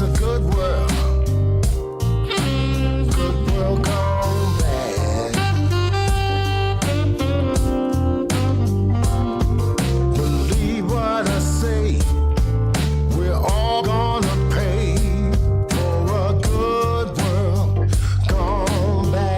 It's a good world. Good world gone bad. Believe what I say. We're all gonna pay for a good world gone bad.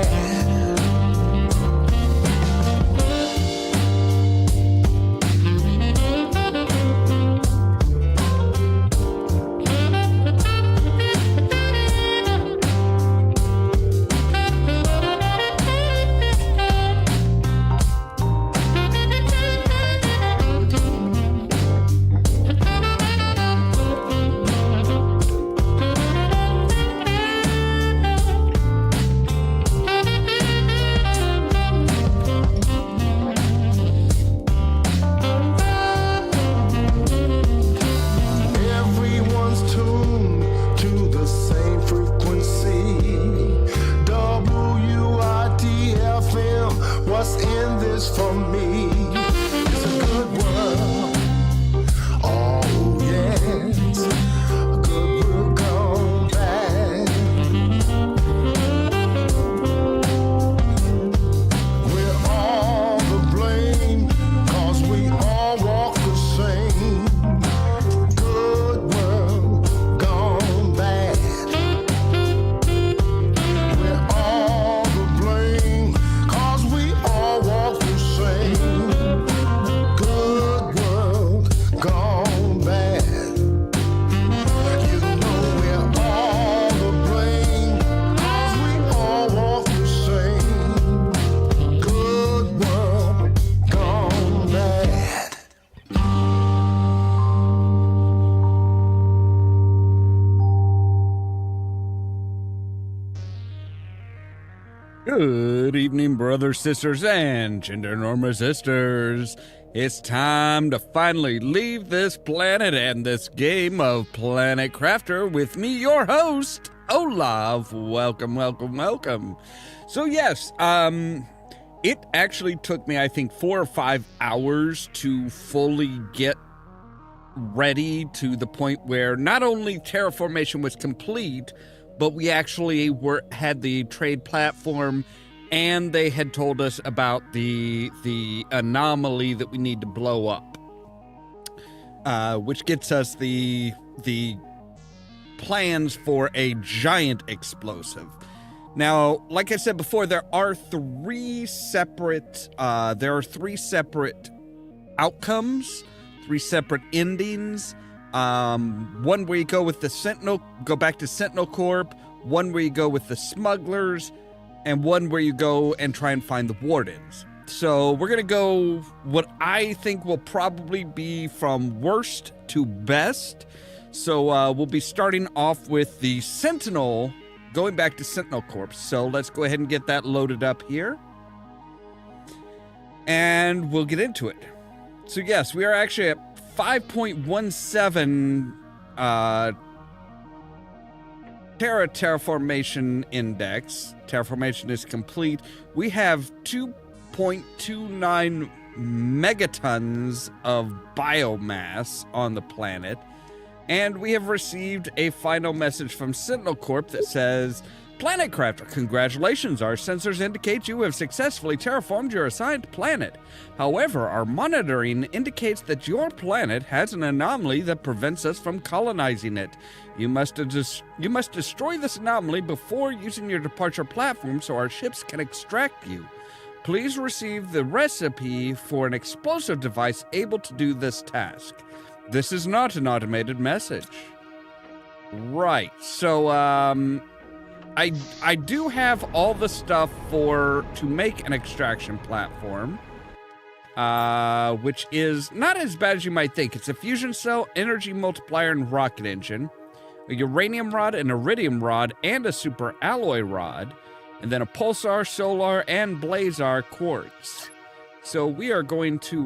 Everyone's tuned to the same frequency. WITFM, what's in this for me? It's a good world. Oh, yes. A good world gone bad. We're all to blame, 'cause we all walk the same. Good world gone bad. We're all to blame, 'cause we all walk the same. Good world gone bad. You know we're all to blame, 'cause we all walk the same. Good world gone bad. Good evening, brothers, sisters, and gender normal sisters. It's time to finally leave this planet and this game of Planet Crafter with me, your host, Ollamh. Welcome, welcome, welcome. So yes, it actually took me, I think, 4 or 5 hours to fully get ready to the point where not only terraformation was complete, but we actually had the trade platform, and they had told us about the anomaly that we need to blow up, which gets us the plans for a giant explosive. Now, like I said before, there are three separate outcomes, 3 separate endings. One where you go with the go back to Sentinel Corp, one where you go with the smugglers, and one where you go and try and find the wardens. So we're gonna go what I think will probably be from worst to best. So we'll be starting off with the Sentinel, going back to Sentinel Corp. So let's go ahead and get that loaded up here, and we'll get into it. So yes, we are actually at 5.17 terraformation index. Terraformation is complete. We have 2.29 megatons of biomass on the planet, and we have received a final message from Sentinel Corp that says, Planet Crafter, congratulations. Our sensors indicate you have successfully terraformed your assigned planet. However, our monitoring indicates that your planet has an anomaly that prevents us from colonizing it. You must destroy this anomaly before using your departure platform so our ships can extract you. Please receive the recipe for an explosive device able to do this task. This is not an automated message. Right, so, I do have all the stuff to make an extraction platform, which is not as bad as you might think. It's a fusion cell, energy multiplier, and rocket engine, a uranium rod, an iridium rod, and a super alloy rod, and then a pulsar, solar, and blazar quartz. So we are going to,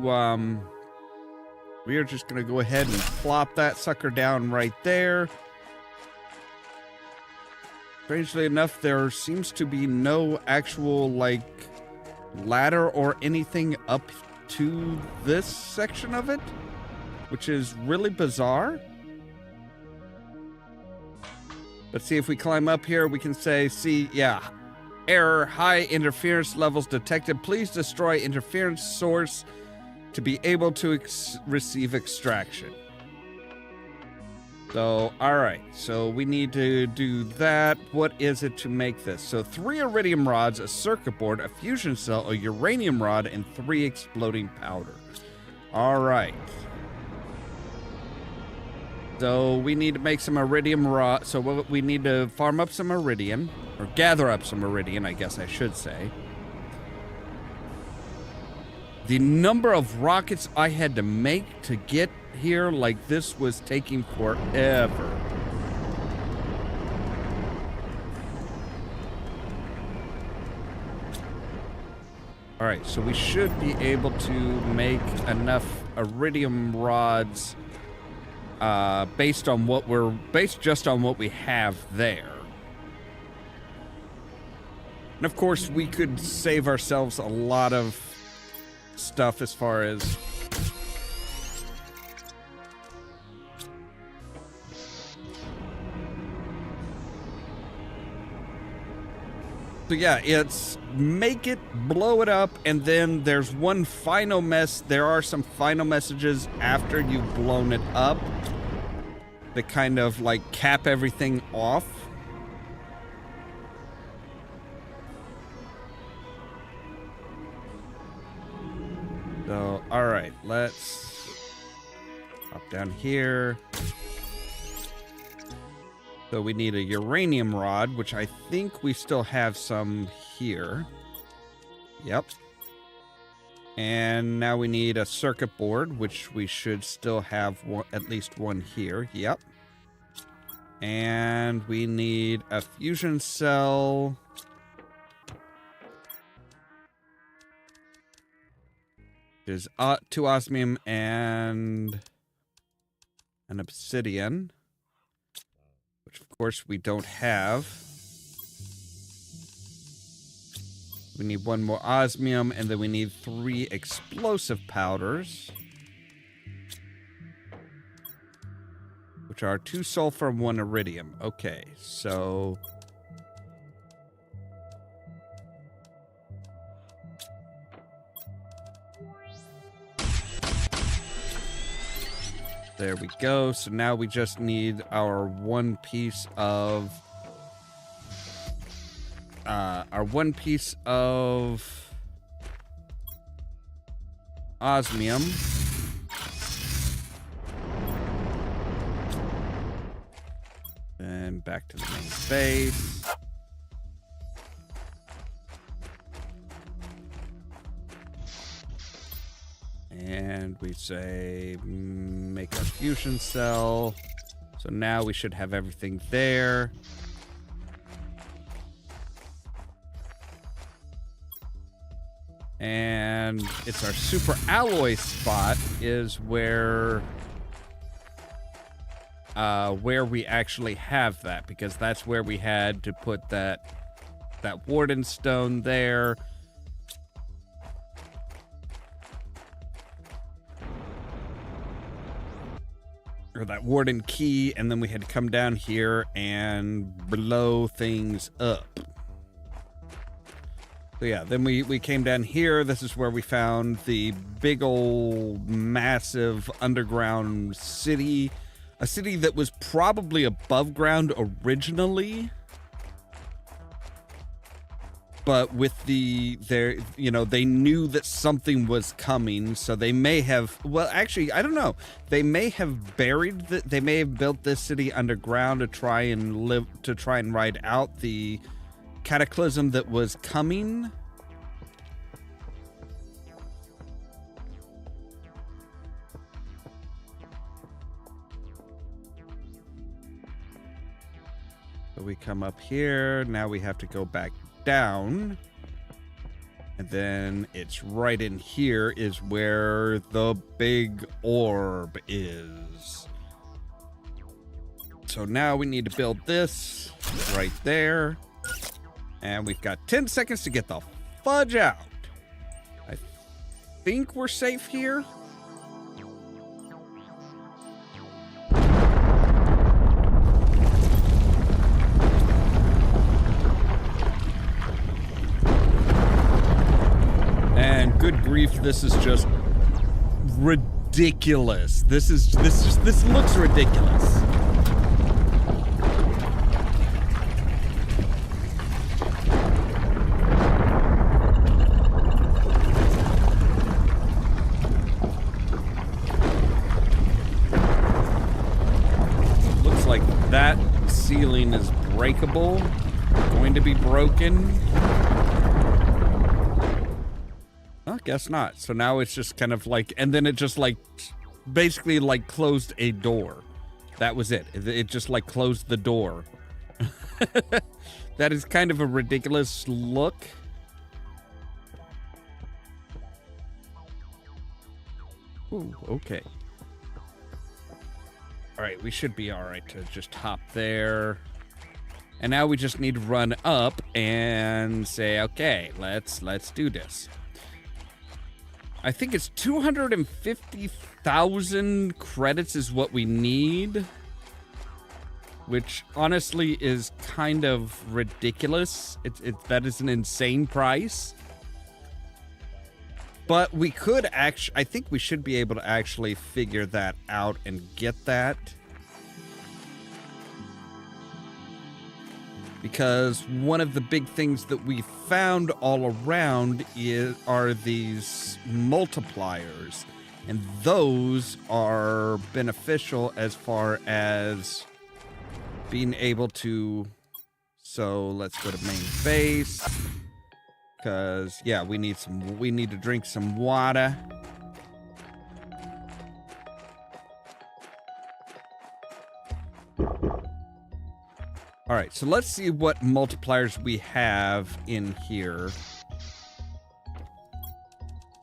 we are just going to go ahead and plop that sucker down right there. Strangely enough, there seems to be no actual, like, ladder or anything up to this section of it, which is really bizarre. Let's see if we climb up here. We can say, see, yeah, error, high interference levels detected. Please destroy interference source to be able to receive extraction. So, all right. So we need to do that. What is it to make this? So 3 iridium rods, a circuit board, a fusion cell, a uranium rod, and 3 exploding powder. All right. So we need to make some iridium rod. So we need to farm up some iridium, or gather up some iridium, I guess I should say. The number of rockets I had to make to get here, like this, was taking forever. All right, so we should be able to make enough iridium rods based just on what we have there. And of course, we could save ourselves a lot of stuff as far as so yeah, it's make it, blow it up, and then there's one final there are some final messages after you've blown it up that kind of like cap everything off. So, all right, let's hop down here. So we need a uranium rod, which I think we still have some here. Yep. And now we need a circuit board, which we should still have at least one here. Yep. And we need a fusion cell. There's 2 osmium and an obsidian, which of course we don't have. We need 1 more osmium, and then we need 3 explosive powders, which are 2 sulfur and 1 iridium. Okay, so there we go. So now we just need our 1 piece of osmium. And back to the main base. And we say make our fusion cell. So now we should have everything there. And it's our super alloy spot is where we actually have that, because that's where we had to put that warden stone there. Or that warden key, and then we had to come down here and blow things up. So yeah, then we came down here. This is where we found the big old massive underground city. A city that was probably above ground originally. But with they knew that something was coming, so they may have, well, actually, I don't know. They may have they may have built this city underground to try and ride out the cataclysm that was coming. So we come up here. Now we have to go back down, and then it's right in here is where the big orb is. So now we need to build this right there, and we've got 10 seconds to get the fudge out. I think we're safe here. grief, this is just ridiculous. This looks ridiculous. Looks like that ceiling is breakable, going to be broken. I guess not. So now it's just kind of like, and then it just like, basically like closed a door. That was it. It just like closed the door. That is kind of a ridiculous look. Ooh, okay. All right, we should be all right to just hop there. And now we just need to run up and say, okay, let's do this. I think it's 250,000 credits is what we need, which honestly is kind of ridiculous. That is an insane price. But we could actually, I think we should be able to actually figure that out and get that. Because one of the big things that we found all around are these multipliers. And those are beneficial as far as being able to... So let's go to main base. Because, yeah, we need to drink some water. All right, so let's see what multipliers we have in here.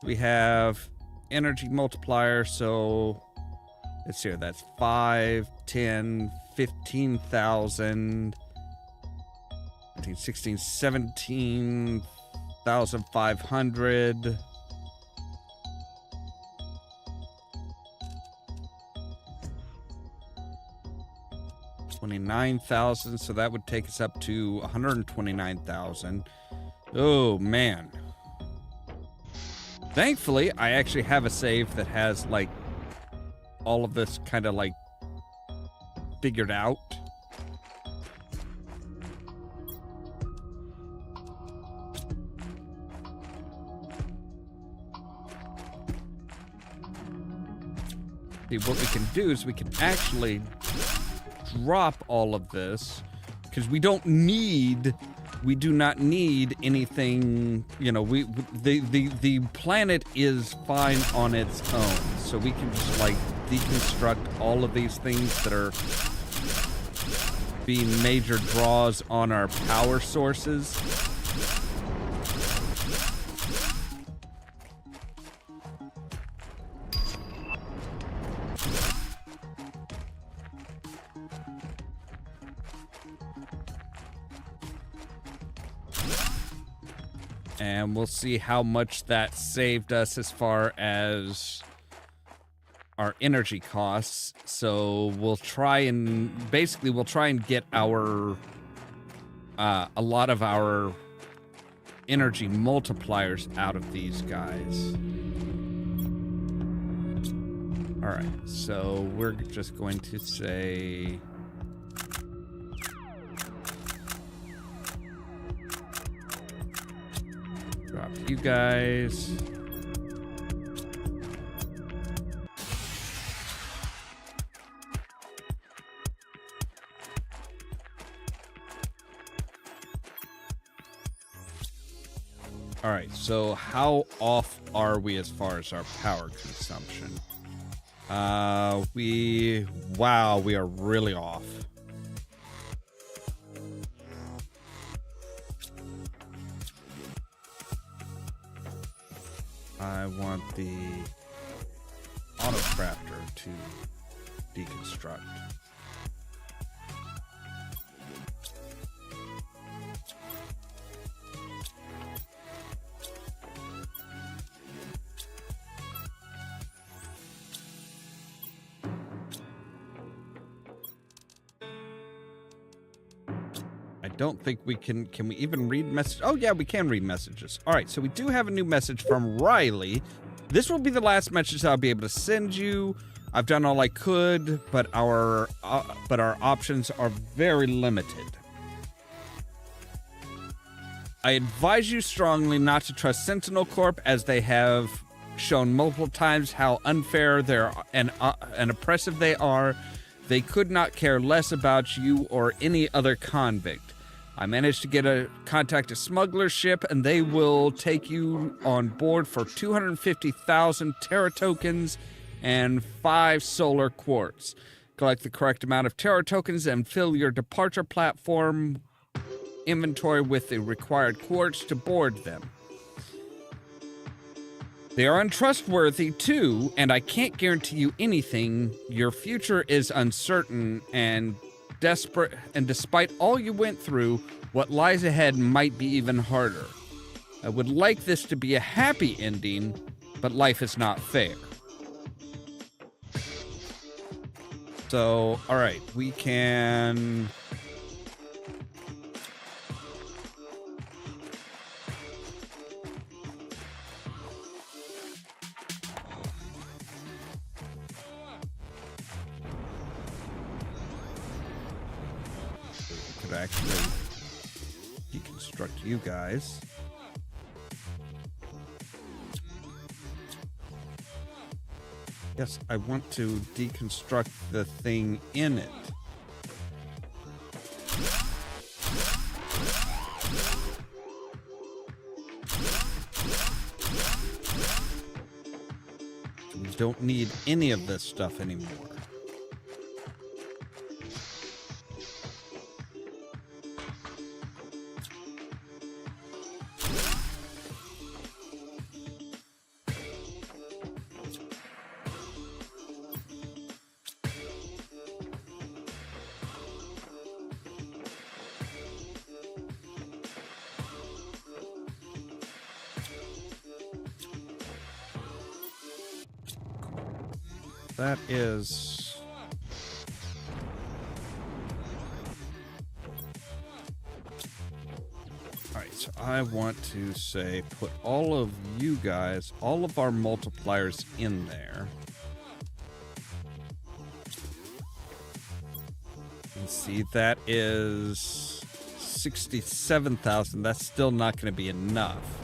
We have energy multiplier, so let's see, that's 5, 10, 15,000, 16, 17,500. 29,000, so that would take us up to 129,000. Oh, man. Thankfully, I actually have a save that has, like, all of this kind of, like, figured out. See, what we can do is we can actually drop all of this, because we do not need anything, you know, the planet is fine on its own, so we can just like deconstruct all of these things that are being major draws on our power sources. And we'll see how much that saved us as far as our energy costs. So we'll try and get our a lot of our energy multipliers out of these guys. All right, so we're just going to say... Drop you guys. All right, so how off are we as far as our power consumption? We are really off. I want the auto crafter to deconstruct. I don't think we can we even read messages? Oh yeah, we can read messages. All right, so we do have a new message from Riley. This will be the last message I'll be able to send you. I've done all I could, but our options are very limited. I advise you strongly not to trust Sentinel Corp, as they have shown multiple times how unfair and oppressive they are. They could not care less about you or any other convict. I managed to get a contact a smuggler ship, and they will take you on board for 250,000 Terra tokens and 5 solar quartz. Collect the correct amount of Terra tokens and fill your departure platform inventory with the required quartz to board them. They are untrustworthy too, and I can't guarantee you anything. Your future is uncertain and desperate, and despite all you went through, what lies ahead might be even harder. I would like this to be a happy ending, but life is not fair. So, all right, we can... could actually deconstruct you guys. Yes, I want to deconstruct the thing in it. We don't need any of this stuff anymore. That is... Alright, so I want to say put all of you guys, all of our multipliers in there. And see, that is 67,000. That's still not going to be enough.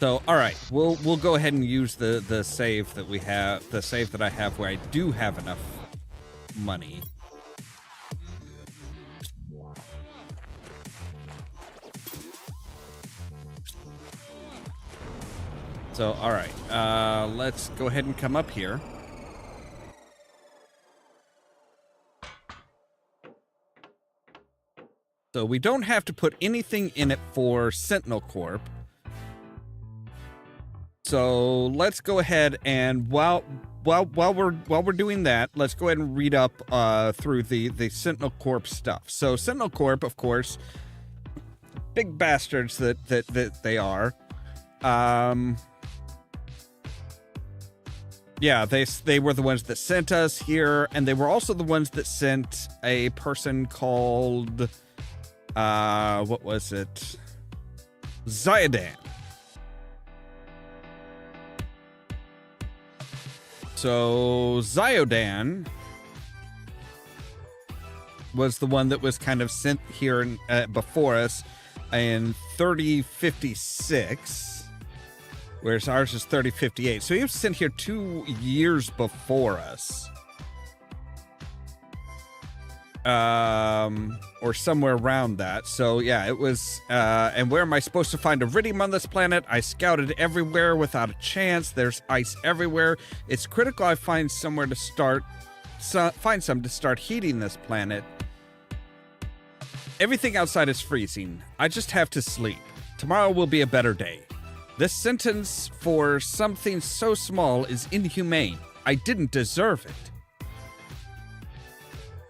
So, all right, we'll go ahead and use the save that we have, the save that I have where I do have enough money. So, all right, let's go ahead and come up here. So we don't have to put anything in it for Sentinel Corp. So let's go ahead and while we're doing that, let's go ahead and read up through the Sentinel Corp stuff. So Sentinel Corp, of course, big bastards that they are. Yeah, they were the ones that sent us here, and they were also the ones that sent a person called what was it? Ziodan. So Ziodan was the one that was kind of sent here before us in 3056, whereas ours is 3058. So he was sent here 2 years before us. Or somewhere around that. So yeah, it was, and where am I supposed to find iridium on this planet? I scouted everywhere without a chance. There's ice everywhere. It's critical I find somewhere to start, find some to start heating this planet. Everything outside is freezing. I just have to sleep. Tomorrow will be a better day. This sentence for something so small is inhumane. I didn't deserve it.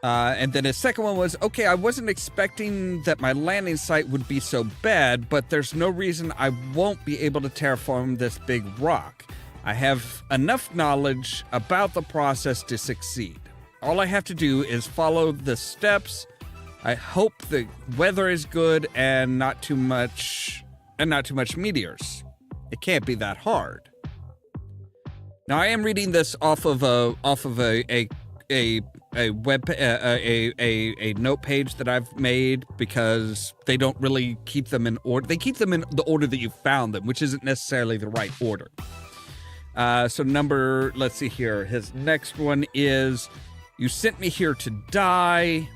And then his second one was, okay, I wasn't expecting that my landing site would be so bad, but there's no reason I won't be able to terraform this big rock. I have enough knowledge about the process to succeed. All I have to do is follow the steps I hope the weather is good and not too much meteors. It can't be that hard. Now I am reading this off of a web a note page that I've made because they don't really keep them in order. They keep them in the order that you found them, which isn't necessarily the right order. So let's see here. His next one is, you sent me here to die.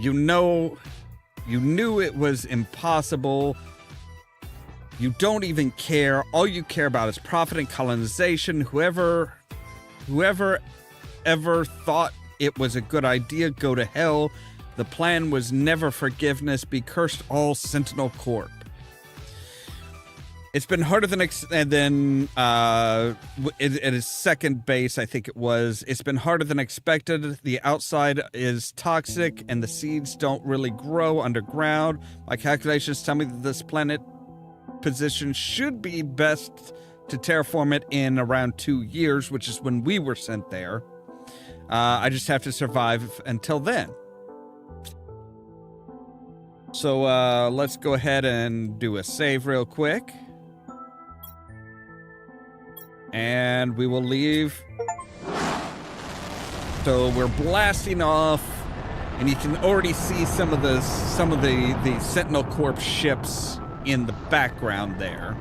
You knew it was impossible. You don't even care. All you care about is profit and colonization. Whoever ever thought it was a good idea, go to hell. The plan was never forgiveness. Be cursed all Sentinel Corp. It's been harder than and then at his second base, I think it was. It's been harder than expected. The outside is toxic, and the seeds don't really grow underground. My calculations tell me that this planet position should be best to terraform it in around 2 years, which is when we were sent there. I just have to survive until then. So let's go ahead and do a save real quick. And we will leave. So we're blasting off, and you can already see some of the Sentinel Corp ships in the background there.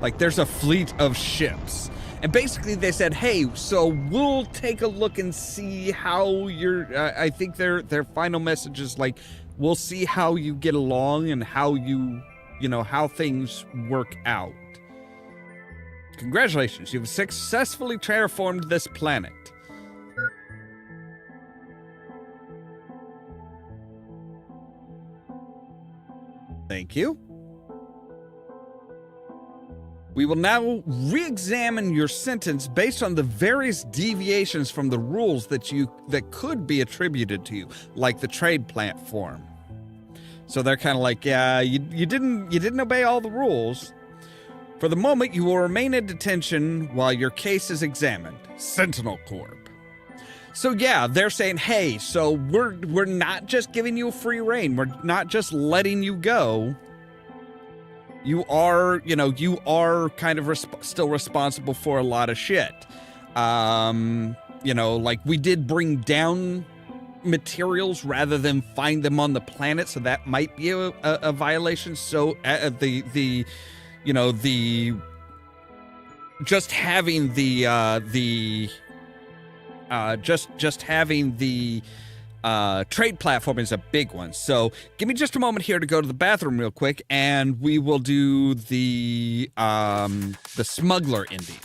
Like, there's a fleet of ships. And basically they said, hey, so we'll take a look and see how I think their final message is like, we'll see how you get along and how how things work out. Congratulations, you've successfully terraformed this planet. Thank you. We will now re-examine your sentence based on the various deviations from the rules that could be attributed to you, like the trade platform. So they're kind of like, yeah, you didn't obey all the rules. For the moment, you will remain in detention while your case is examined. Sentinel Corp. So yeah, they're saying, hey, so we're not just giving you a free reign. We're not just letting you go. You are kind of still responsible for a lot of shit. Like we did bring down materials rather than find them on the planet, so that might be a violation. So just having the trade platform is a big one. So give me just a moment here to go to the bathroom real quick, and we will do the smuggler ending.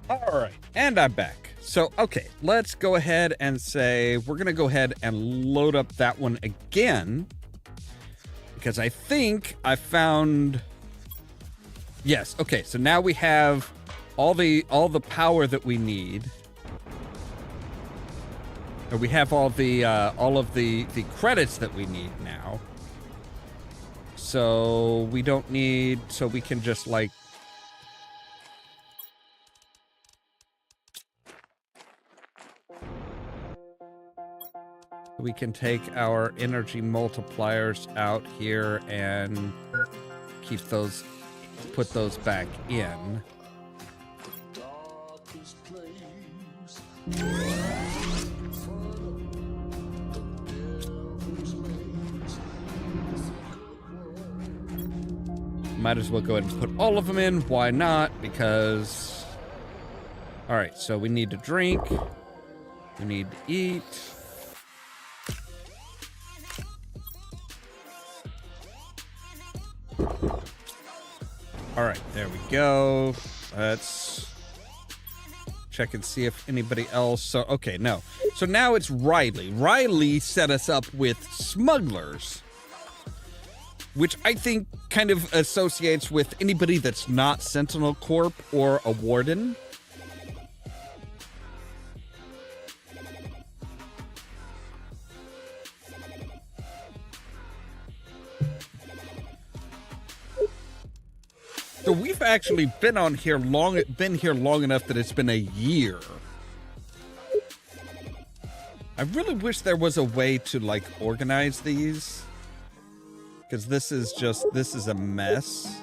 All right, and I'm back. So, okay, let's go ahead and say we're going to go ahead and load up that one again. Because I think I found... Yes, okay, so now we have all the power that we need. Or we have all of the credits that we need now. So we don't need... So we can just, like... We can take our energy multipliers out here and keep those, put those back in. Might as well go ahead and put all of them in. Why not? Because... Alright, so we need to drink. We need to eat. All right, there we go. Let's check and see if anybody else... So, okay, no. So now it's Riley. Riley set us up with smugglers, which I think kind of associates with anybody that's not Sentinel Corp or a warden. So we've actually been here long enough that it's been a year. I really wish there was a way to like organize these, because this is a mess.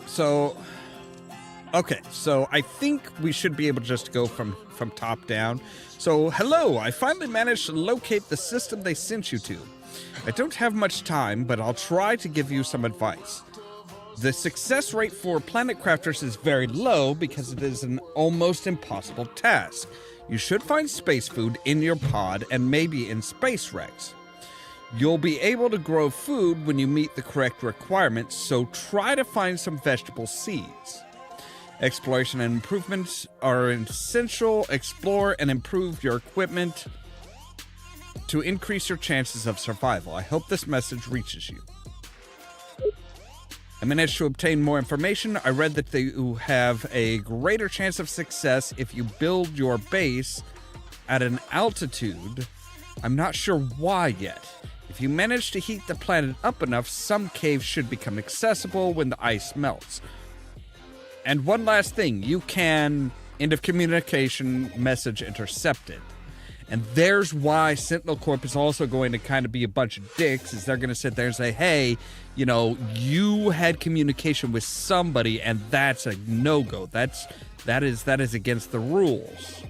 So, okay, so I think we should be able to just go from top down. So, hello, I finally managed to locate the system they sent you to. I don't have much time, but I'll try to give you some advice. The success rate for planet crafters is very low because it is an almost impossible task. You should find space food in your pod and maybe in space wrecks. You'll be able to grow food when you meet the correct requirements, so try to find some vegetable seeds. Exploration and improvements are essential. Explore and improve your equipment to increase your chances of survival. I hope this message reaches you. I managed to obtain more information. I read that you have a greater chance of success if you build your base at an altitude. I'm not sure why yet. If you manage to heat the planet up enough, some caves should become accessible when the ice melts. And one last thing, you can end of communication message intercepted. And there's why Sentinel Corp is also going to kind of be a bunch of dicks, is they're going to sit there and say, hey, you know, you had communication with somebody, and that's a no-go. That is against the rules.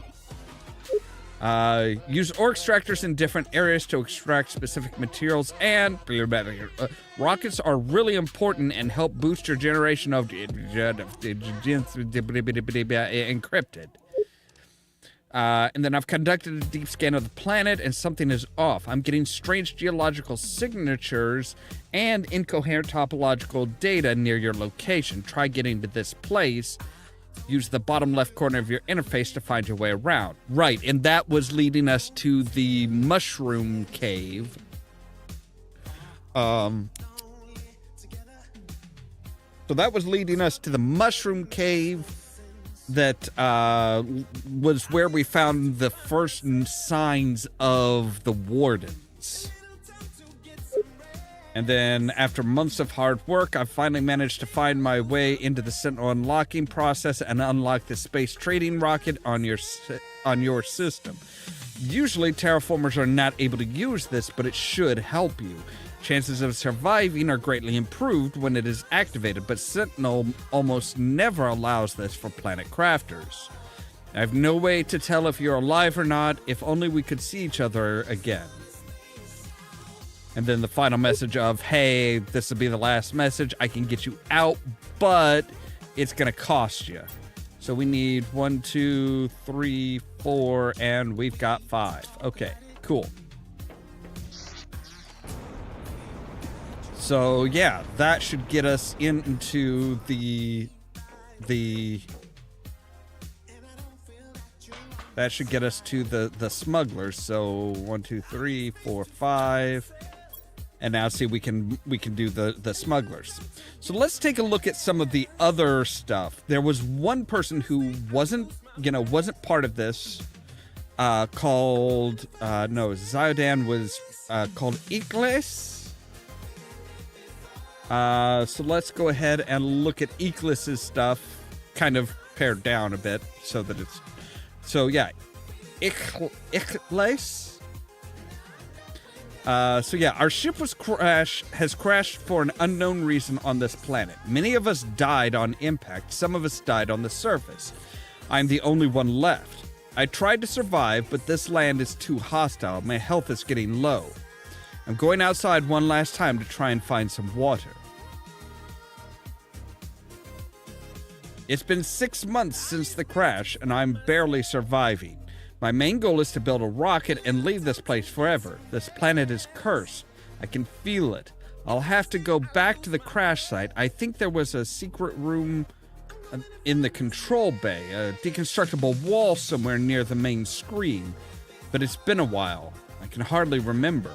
Use ore extractors in different areas to extract specific materials, and rockets are really important and help boost your generation of encrypted. And then I've conducted a deep scan of the planet, and something is off. I'm getting strange geological signatures and incoherent topological data near your location. Try getting to this place. Use the bottom left corner of your interface to find your way around. Right, and that was leading us to the mushroom cave. So that was leading us to the mushroom cave. That was where we found the first signs of the wardens. And then after months of hard work, I finally managed to find my way into the Sentinel unlocking process and unlock the space trading rocket on your system. Usually terraformers are not able to use this, but it should help you. Chances of surviving are greatly improved when it is activated, but Sentinel almost never allows this for planet crafters. I have no way to tell if you're alive or not. If only we could see each other again. And then the final message of, hey, this will be the last message. I can get you out, but it's going to cost you. So we need 1, 2, 3, 4, and we've got 5. Okay, cool. So yeah, that should get us into the that should get us to the smugglers. So 1, 2, 3, 4, 5. And now see, we can do the smugglers. So let's take a look at some of the other stuff. There was one person who wasn't part of this, called Ziodan was called Iklis. So let's go ahead and look at Iklis's stuff, kind of pared down a bit so that it's Iklis. Our ship has crashed for an unknown reason on this planet. Many of us died on impact. Some of us died on the surface. I'm the only one left. I tried to survive, but this land is too hostile. My health is getting low. I'm going outside one last time to try and find some water. It's been 6 months since the crash, and I'm barely surviving. My main goal is to build a rocket and leave this place forever. This planet is cursed. I can feel it. I'll have to go back to the crash site. I think there was a secret room in the control bay, a deconstructible wall somewhere near the main screen. But it's been a while. I can hardly remember.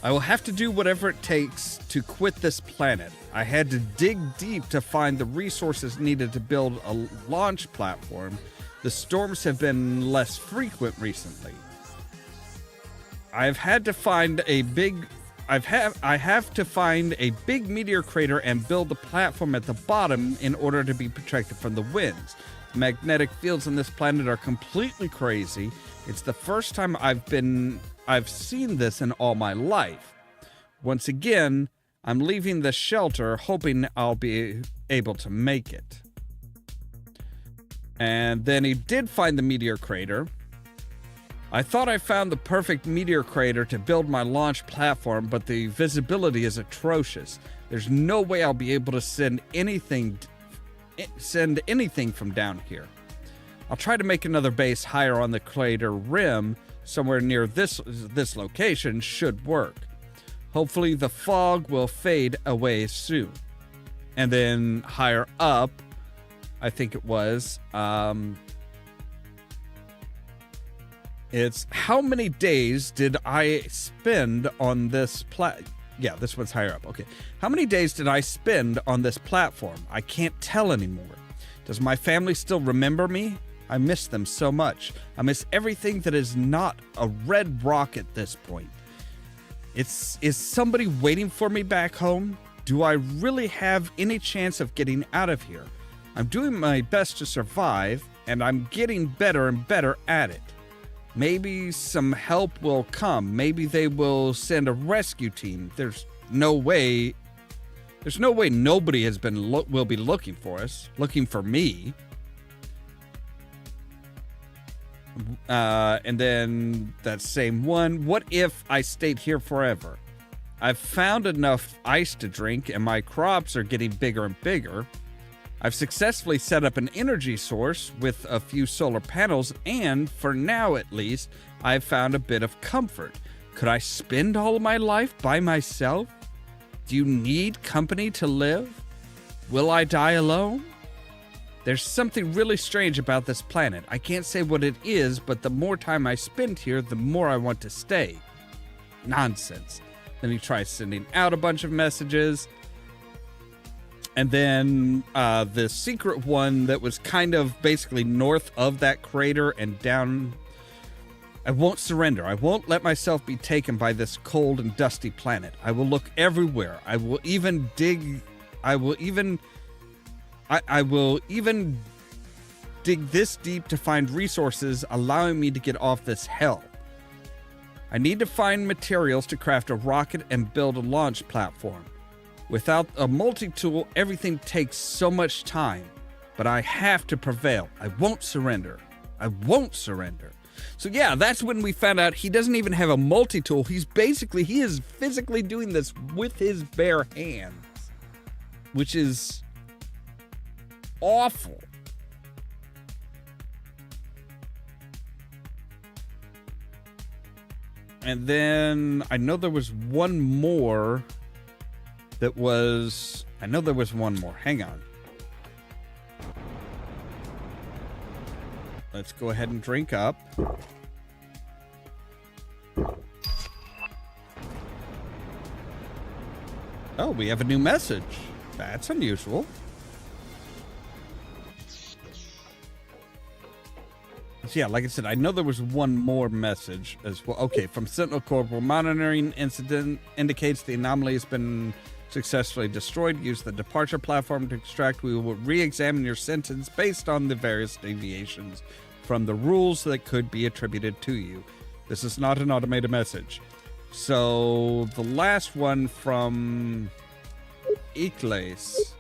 I will have to do whatever it takes to quit this planet. I had to dig deep to find the resources needed to build a launch platform. The storms have been less frequent recently. I have to find a big meteor crater and build the platform at the bottom in order to be protected from the winds. The magnetic fields on this planet are completely crazy. It's the first time I've seen this in all my life. Once again, I'm leaving the shelter hoping I'll be able to make it. And then he did find the meteor crater. I thought I found the perfect meteor crater to build my launch platform, but the visibility is atrocious. There's no way I'll be able to send anything from down here. I'll try to make another base higher on the crater rim, somewhere near this location should work. Hopefully the fog will fade away soon. And then higher up, I think it was, it's how many days did I spend on this yeah, this one's higher up. Okay. How many days did I spend on this platform? I can't tell anymore. Does my family still remember me? I miss them so much. I miss everything that is not a red rock at this point. Is somebody waiting for me back home? Do I really have any chance of getting out of here? I'm doing my best to survive, and I'm getting better and better at it. Maybe some help will come. Maybe they will send a rescue team. There's no way nobody will be looking for us, looking for me. And then that same one. What if I stayed here forever? I've found enough ice to drink, and my crops are getting bigger and bigger. I've successfully set up an energy source with a few solar panels, and for now at least, I've found a bit of comfort. Could I spend all of my life by myself? Do you need company to live? Will I die alone? There's something really strange about this planet. I can't say what it is, but the more time I spend here, the more I want to stay. Nonsense. Then he tries sending out a bunch of messages. And then the secret one that was kind of basically north of that crater and down. I won't surrender. I won't let myself be taken by this cold and dusty planet. I will look everywhere. I will even dig this deep to find resources allowing me to get off this hell. I need to find materials to craft a rocket and build a launch platform. Without a multi-tool, everything takes so much time. But I have to prevail. I won't surrender. I won't surrender. So yeah, that's when we found out he doesn't even have a multi-tool. He is physically doing this with his bare hands. Which is awful. And then I know there was one more that was... I know there was one more. Hang on. Let's go ahead and drink up. Oh, we have a new message. That's unusual. So yeah, like I said, I know there was one more message as well. Okay, from Sentinel Corporal. Monitoring incident indicates the anomaly has been successfully destroyed. Use the departure platform to extract. We will re-examine your sentence based on the various deviations from the rules that could be attributed to you. This is not an automated message. So the last one from Icles.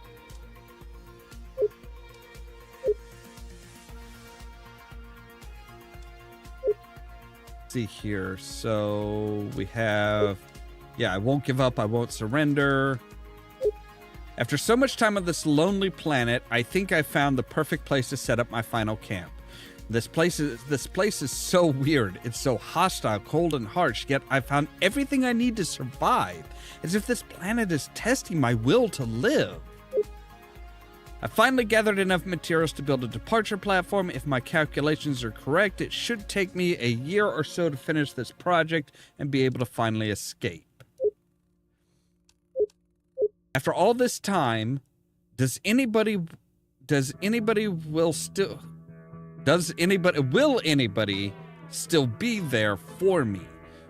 See here. So we have, yeah, I won't give up. I won't surrender. After so much time on this lonely planet, I think I found the perfect place to set up my final camp. This place is so weird. It's so hostile, cold, and harsh, yet I found everything I need to survive, as if this planet is testing my will to live. I finally gathered enough materials to build a departure platform. If my calculations are correct, it should take me a year or so to finish this project and be able to finally escape. After all this time, will anybody still be there for me?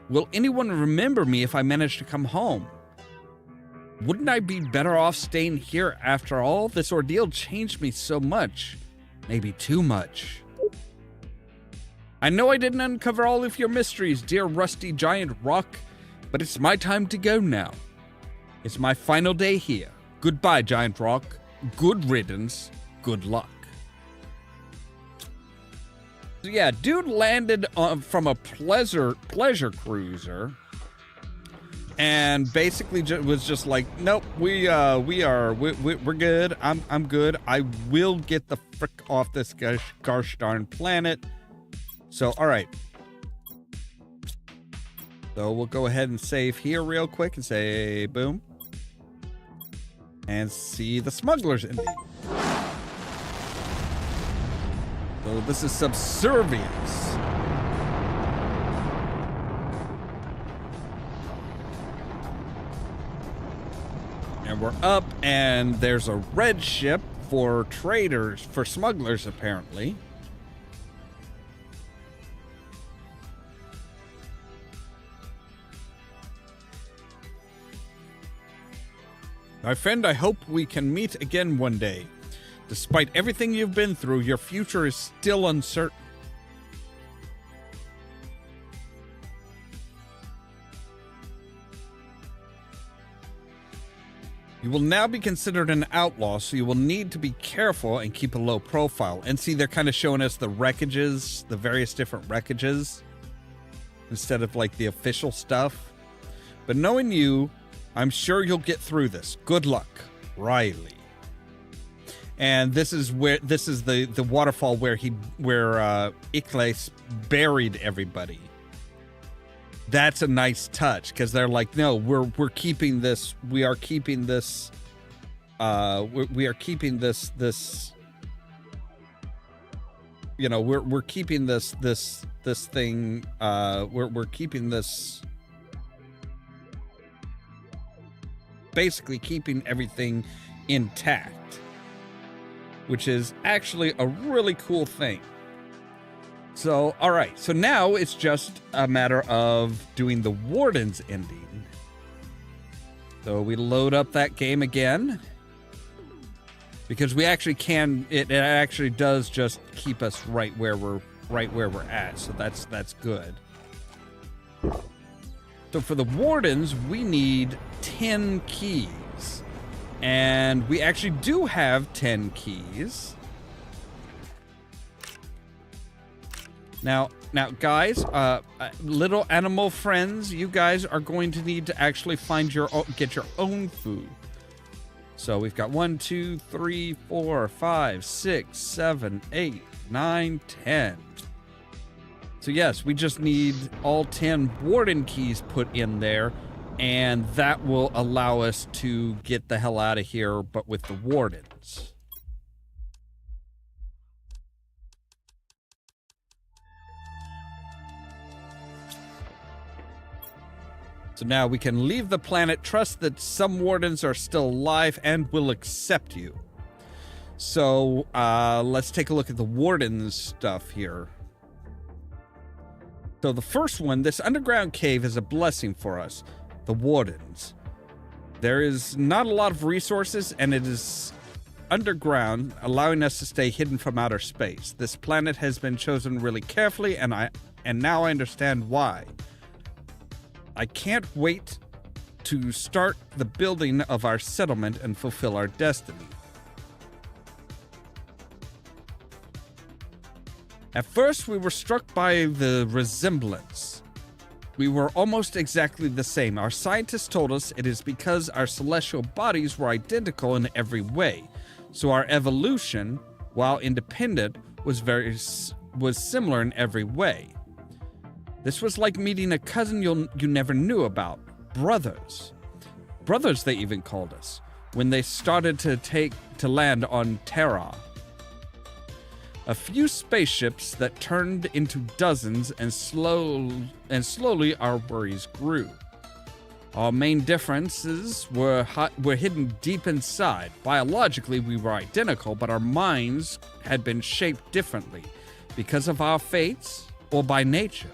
Will anyone remember me if I manage to come home? Wouldn't I be better off staying here after all? This ordeal changed me so much. Maybe too much. I know I didn't uncover all of your mysteries, dear rusty giant rock, but it's my time to go now. It's my final day here. Goodbye, giant rock. Good riddance. Good luck. So yeah, dude landed from a pleasure cruiser, and basically was just like, nope, we're good. I'm good. I will get the frick off this gosh darn planet. So all right. So we'll go ahead and save here real quick and say boom, and see the smugglers indeed. So this is subservience. And we're up, and there's a red ship for traders, for smugglers apparently. My friend, I hope we can meet again one day. Despite everything you've been through, your future is still uncertain. You will now be considered an outlaw, so you will need to be careful and keep a low profile. And see, they're kind of showing us the wreckages, the various different wreckages, instead of like the official stuff. But knowing you, I'm sure you'll get through this. Good luck, Riley. And this is the waterfall where Icles buried everybody. That's a nice touch, because they're like, no, we're keeping this. We are keeping this. We are keeping this. You know, we're keeping this thing. We're keeping this. Basically, keeping everything intact, which is actually a really cool thing. So, all right. So now it's just a matter of doing the Warden's ending. So we load up that game again, because we actually can. It actually does just keep us right where we're at. So that's good. So for the Wardens, we need 10 keys. And we actually do have 10 keys. Now, guys, little animal friends, you guys are going to need to actually get your own food. So we've got 1, 2, 3, 4, 5, 6, 7, 8, 9, 10. So So yes, we just need all 10 warden keys put in there, and that will allow us to get the hell out of here, but with the wardens. So now we can leave the planet, trust that some wardens are still alive and will accept you. So let's take a look at the wardens stuff here. So the first one, this underground cave is a blessing for us, the wardens. There is not a lot of resources, and it is underground, allowing us to stay hidden from outer space. This planet has been chosen really carefully, and now I understand why. I can't wait to start the building of our settlement and fulfill our destiny. At first, we were struck by the resemblance. We were almost exactly the same. Our scientists told us it is because our celestial bodies were identical in every way. So our evolution, while independent, was similar in every way. This was like meeting a cousin you never knew about. Brothers. Brothers, they even called us, when they started to land on Terra. A few spaceships that turned into dozens, and slowly our worries grew. Our main differences were hidden deep inside. Biologically, we were identical, but our minds had been shaped differently because of our fates or by nature.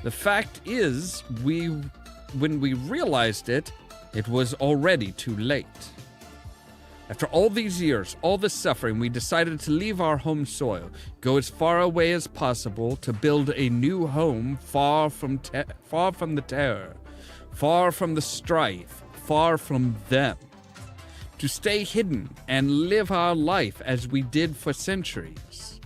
The fact is, when we realized it, it was already too late. After all these years, all this suffering, we decided to leave our home soil, go as far away as possible to build a new home far from the terror, far from the strife, far from them. To stay hidden and live our life as we did for centuries.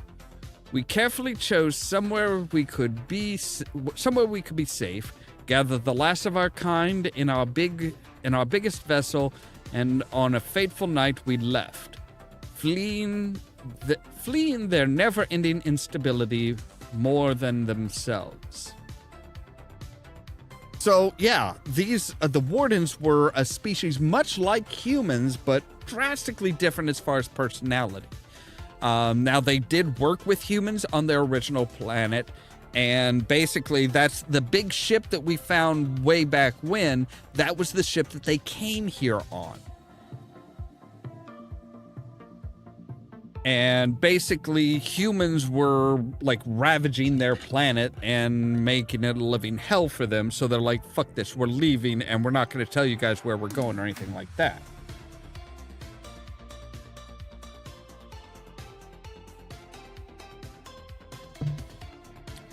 We carefully chose somewhere we could be safe, gather the last of our kind in our biggest vessel, and on a fateful night we left, fleeing their never-ending instability more than themselves. So yeah, the wardens were a species much like humans, but drastically different as far as personality. Now, they did work with humans on their original planet, and basically that's the big ship that we found way back when. That was the ship that they came here on. And basically humans were like ravaging their planet and making it a living hell for them, so they're like, fuck this, we're leaving, and we're not going to tell you guys where we're going or anything like that.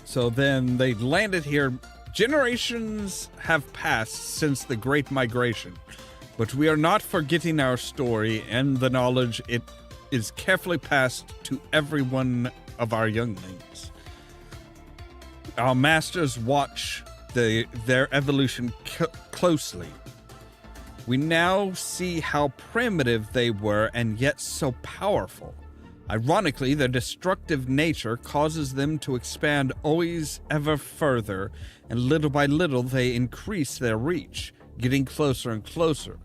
So then they landed here. Generations have passed since the Great Migration, but we are not forgetting our story and the knowledge it is carefully passed to every one of our younglings. Our masters watch their evolution closely. We now see how primitive they were and yet so powerful. Ironically, their destructive nature causes them to expand always ever further, and little by little they increase their reach, getting closer and closer.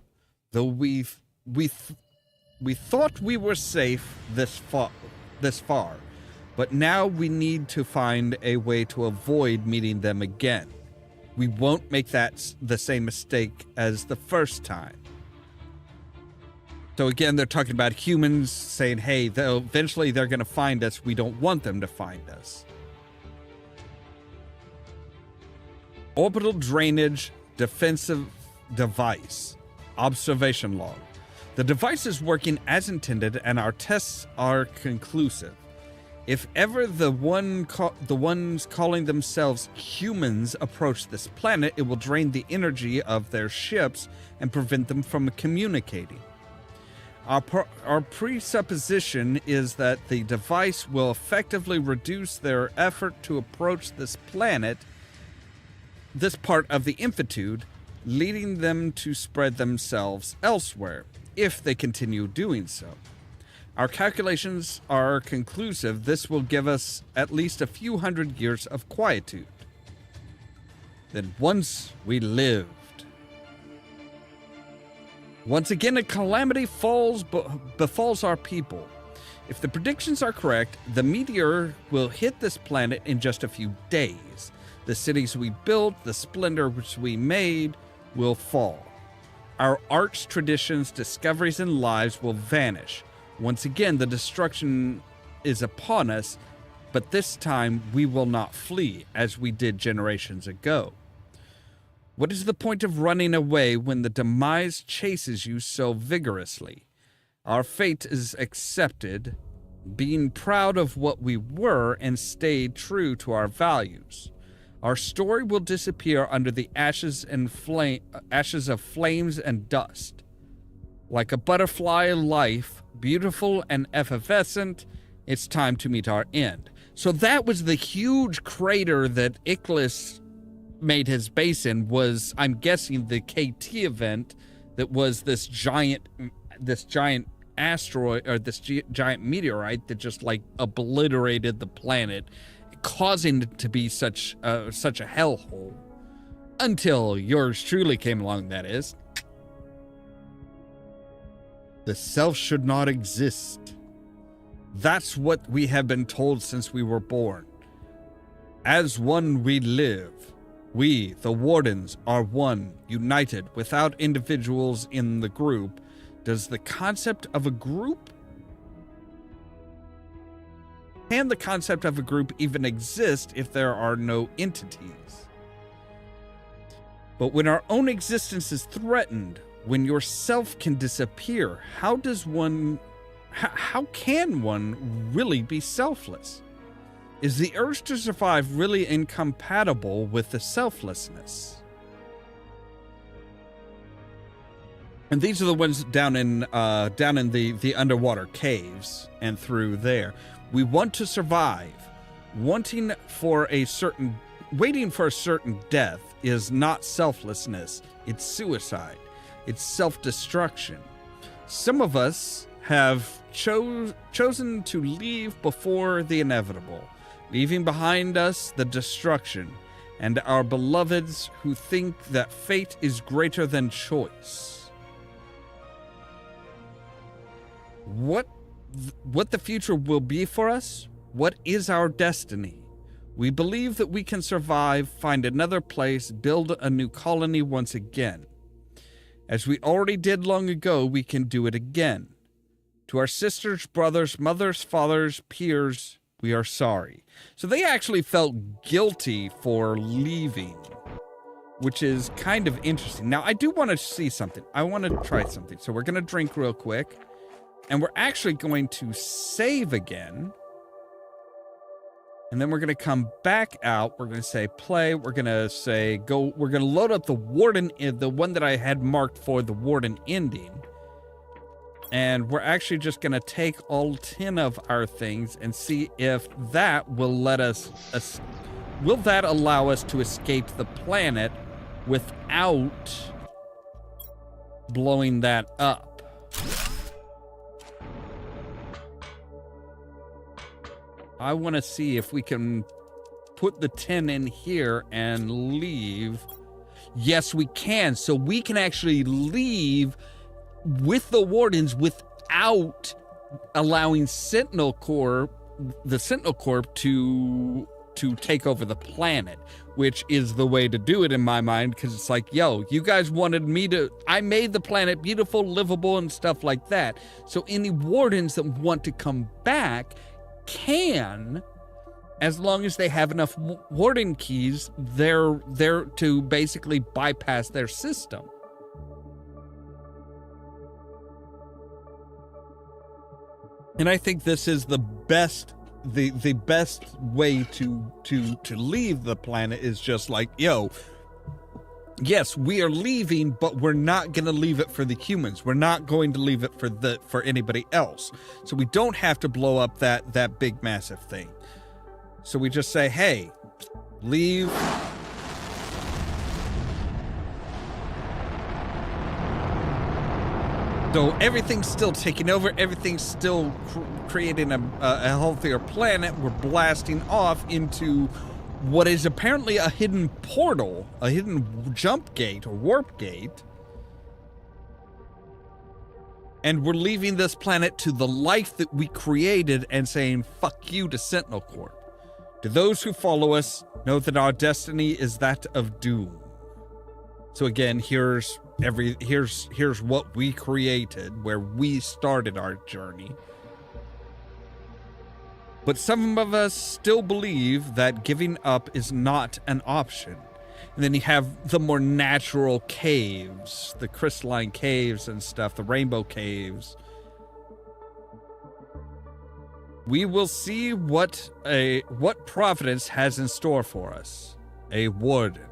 Though we thought we were safe this far, but now we need to find a way to avoid meeting them again. We won't make that the same mistake as the first time. So again, they're talking about humans saying, hey, eventually they're going to find us. We don't want them to find us. Orbital drainage defensive device. Observation log. The device is working as intended and our tests are conclusive. If ever the ones calling themselves humans approach this planet, it will drain the energy of their ships and prevent them from communicating. Our presupposition is that the device will effectively reduce their effort to approach this planet, this part of the infitude, leading them to spread themselves elsewhere, if they continue doing so. Our calculations are conclusive. This will give us at least a few hundred years of quietude. Then once we lived. Once again, a calamity befalls our people. If the predictions are correct, the meteor will hit this planet in just a few days. The cities we built, the splendor which we made, will fall. Our arts, traditions, discoveries, and lives will vanish. Once again, the destruction is upon us, but this time we will not flee as we did generations ago. What is the point of running away when the demise chases you so vigorously? Our fate is accepted, being proud of what we were and stayed true to our values. Our story will disappear under the ashes of flames and dust. Like a butterfly life, beautiful and effervescent, it's time to meet our end. So that was the huge crater that Icarus made his base in, was, I'm guessing, the KT event that was this giant asteroid, or this giant meteorite that just like obliterated the planet, causing it to be such a hellhole. Until yours truly came along, that is. The self should not exist. That's what we have been told since we were born. As one we live. We, the Wardens, are one, united, without individuals in the group. Does the concept of a group? Can the concept of a group even exist if there are no entities? But when our own existence is threatened, when yourself can disappear, how can one really be selfless? Is the urge to survive really incompatible with the selflessness? And these are the ones down in the underwater caves and through there. We want to survive. Waiting for a certain death is not selflessness. It's suicide. It's self-destruction. Some of us have chosen to leave before the inevitable, leaving behind us the destruction and our beloveds who think that fate is greater than choice. What the future will be for us? What is our destiny? We believe that we can survive, find another place, build a new colony once again. As we already did long ago, we can do it again. To our sisters, brothers, mothers, fathers, peers, we are sorry. So they actually felt guilty for leaving, which is kind of interesting. Now, I do want to see something. I want to try something. So we're going to drink real quick. And we're actually going to save again. And then we're going to come back out. We're going to say play. We're going to say go. We're going to load up the Warden, the one that I had marked for the Warden ending. And we're actually just going to take all 10 of our things and see if that will let us, will that allow us to escape the planet without blowing that up. I want to see if we can put the 10 in here and leave. Yes, we can. So we can actually leave with the Wardens without allowing the Sentinel Corps to take over the planet, which is the way to do it in my mind, because it's like, yo, you guys wanted me to, I made the planet beautiful, livable, and stuff like that. So any Wardens that want to come back can, as long as they have enough Warden keys, they're there to basically bypass their system. And I think this is the best way to leave the planet is just like, yo, yes, we are leaving, but we're not going to leave it for the humans. We're not going to leave it for anybody else. So we don't have to blow up that big massive thing. So we just say, hey, leave. though everything's still taking over, everything's still creating a healthier planet, we're blasting off into what is apparently a hidden portal, a hidden jump gate or warp gate. And we're leaving this planet to the life that we created and saying, fuck you to Sentinel Corp. To those who follow us, know that our destiny is that of doom. So again, here's what we created, where we started our journey. But some of us still believe that giving up is not an option. And then you have the more natural caves, the crystalline caves and stuff, the rainbow caves. We will see what Providence has in store for us. A warden.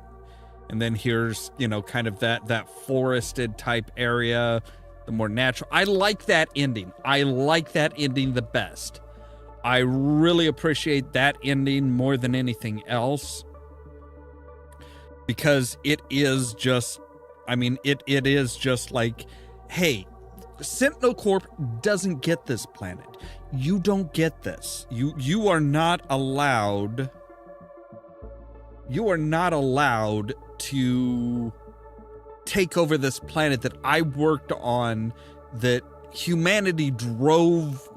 And then here's, kind of that forested type area, the more natural. I like that ending. I like that ending the best. I really appreciate that ending more than anything else. Because it is just, it is just like, hey, Sentinel Corp doesn't get this planet. You don't get this. You are not allowed. You are not allowed to take over this planet that I worked on, that humanity drove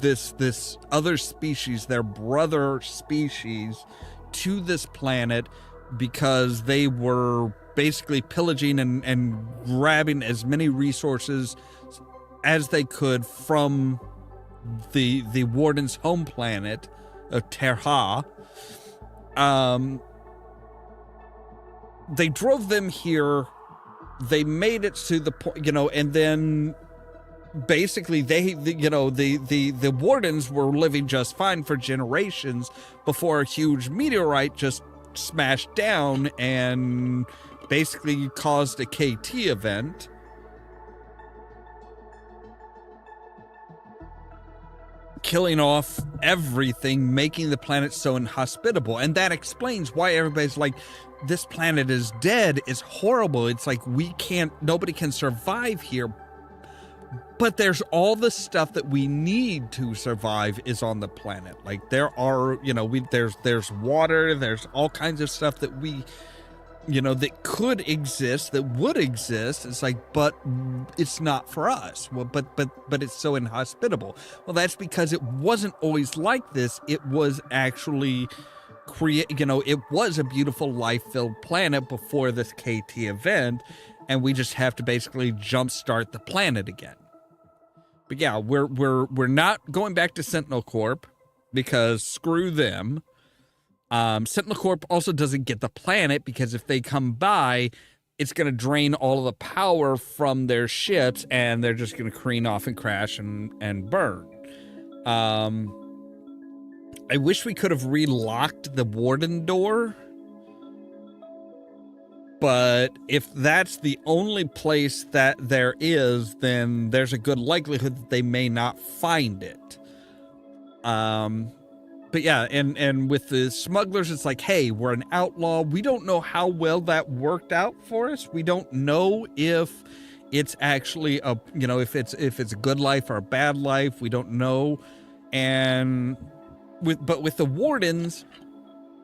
this other species, their brother species, to this planet because they were basically pillaging and grabbing as many resources as they could from the warden's home planet of Terra. They drove them here. They made it to the point, and then basically the wardens were living just fine for generations before a huge meteorite just smashed down and basically caused a KT event. Killing off everything, making the planet so inhospitable. And that explains why everybody's like, this planet is dead, it's horrible, it's like nobody can survive here. But there's all the stuff that we need to survive is on the planet. Like there are, there's water, there's all kinds of stuff that we, that could exist, that would exist. It's like, but it's not for us. Well, but it's so inhospitable. Well, that's because it wasn't always like this. It was actually it was a beautiful life-filled planet before this KT event, and we just have to basically jumpstart the planet again. But yeah, we're not going back to Sentinel Corp because screw them. Sentinel Corp also doesn't get the planet because if they come by, it's going to drain all of the power from their ships and they're just going to careen off and crash and burn. I wish we could have relocked the warden door. But if that's the only place that there is, then there's a good likelihood that they may not find it. But yeah, and with the smugglers, it's like, hey, we're an outlaw. We don't know how well that worked out for us. We don't know if it's actually if it's a good life or a bad life. We don't know. And with the wardens,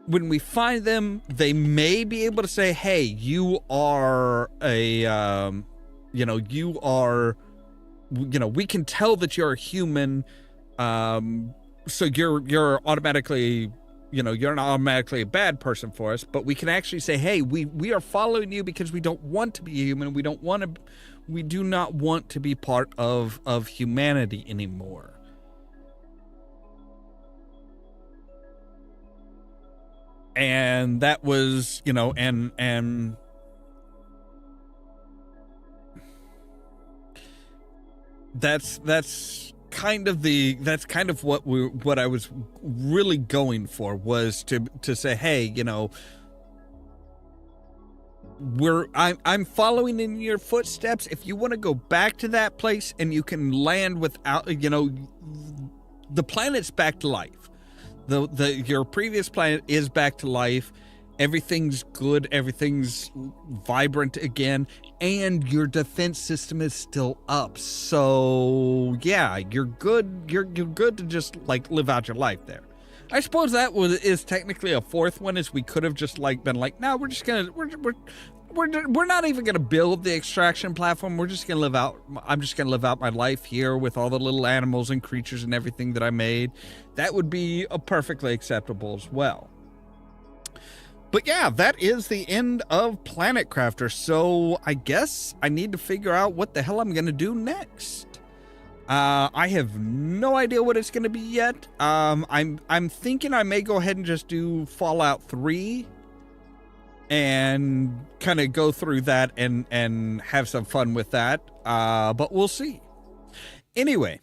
when we find them, they may be able to say, hey, you are we can tell that you're a human. So you're automatically, you're not automatically a bad person for us, but we can actually say, hey, we are following you because we don't want to be human. We do not want to be part of humanity anymore. And that was, and that's kind of what I was really going for, was to say, hey, I'm following in your footsteps. If you want to go back to that place and you can land without, the planet's back to life. Your previous planet is back to life, everything's good, everything's vibrant again, and your defense system is still up. So yeah, you're good. You're good to just like live out your life there. I suppose that is technically a fourth one, is we could have just like been like, no, we're not even gonna build the extraction platform. We're just gonna live out. I'm just gonna live out my life here with all the little animals and creatures and everything that I made. That would be perfectly acceptable as well. But yeah, that is the end of Planet Crafter. So I guess I need to figure out what the hell I'm gonna do next. I have no idea what it's gonna be yet. I'm thinking I may go ahead and just do Fallout 3 and kind of go through that and have some fun with that. But we'll see. Anyway,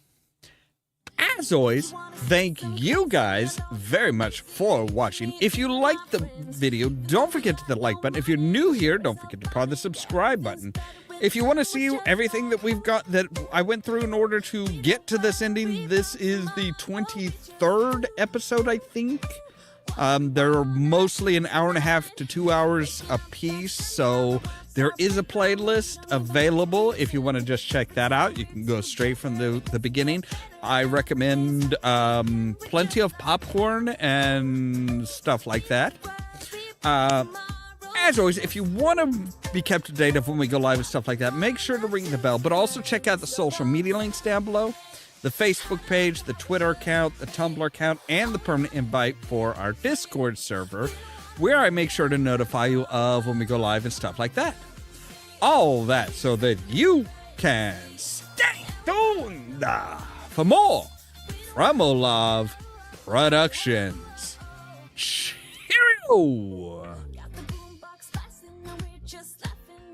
as always, thank you guys very much for watching. If you liked the video, don't forget to hit the like button. If you're new here, don't forget to press the subscribe button. If you want to see everything that we've got, that I went through in order to get to this ending, this is the 23rd episode, I think. They're mostly an hour and a half to 2 hours a piece, so there is a playlist available if you want to just check that out. You can go straight from the beginning. I recommend plenty of popcorn and stuff like that. As always, if you want to be kept up to date of when we go live and stuff like that, make sure to ring the bell, but also check out the social media links down below. The Facebook page, the Twitter account, the Tumblr account, and the permanent invite for our Discord server, where I make sure to notify you of when we go live and stuff like that. All that so that you can stay tuned for more from Ollamh Productions. Cheerio!